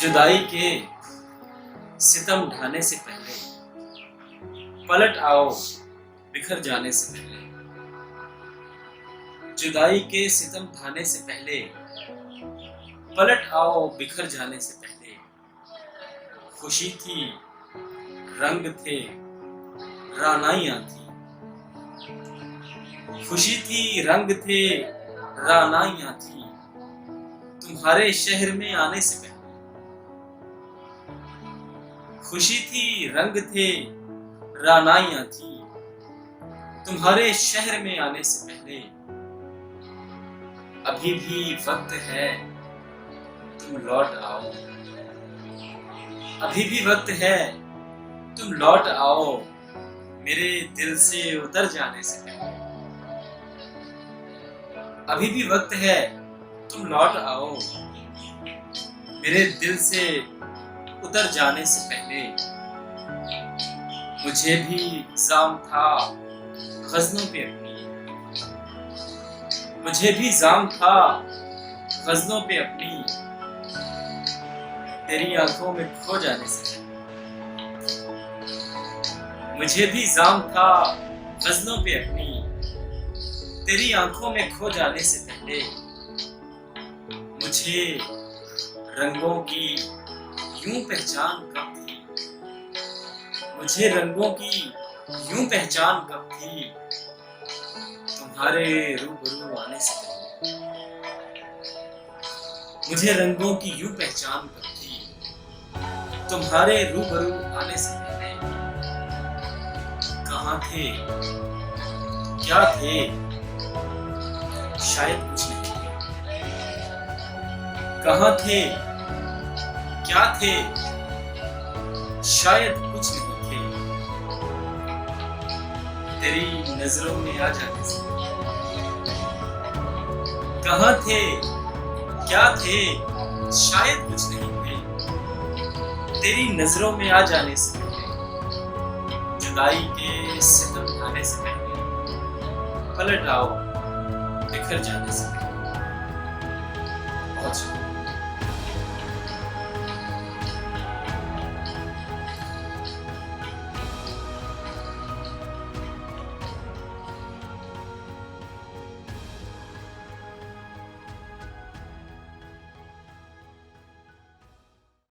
जुदाई के सितम ढाने से पहले पलट आओ बिखर जाने से पहले। जुदाई के सितम ढाने से पहले पलट आओ बिखर जाने से पहले। खुशी थी रंग थे रानाइयां थी। खुशी थी रंग थे रानाइयां थी तुम्हारे शहर में आने से पहले। खुशी थी रंग थे रानाइयां थी तुम्हारे शहर में आने से पहले। अभी भी वक्त है तुम लौट आओ। अभी भी वक्त है तुम लौट आओ मेरे दिल से उतर जाने से पहले। अभी भी वक्त है तुम लौट आओ मेरे दिल से उतर जाने से पहले। मुझे भी जाम था गज़लों पे अपनी। मुझे भी जाम था गज़लों पे अपनी तेरी आंखों में खो जाने से पहले। मुझे भी जाम था गज़लों पे अपनी तेरी आंखों में खो जाने से पहले। मुझे रंगों की यूं पहचान कब थी। मुझे रंगों की यूं पहचान कब थी तुम्हारे रूबरू आने से पहले। मुझे रंगों की यूं पहचान कब थी तुम्हारे रूबरू आने से पहले। कहाँ थे क्या थे शायद कुछ नहीं थे। कहाँ थे क्या थे शायद कुछ नहीं थे तेरी नजरों में आ जाने से। कहाँ थे क्या थे शायद कुछ नहीं थे तेरी नजरों में आ जाने से पहले। जुदाई के सितम ढाने से पहले पलट आओ बिखर जाने से पहले।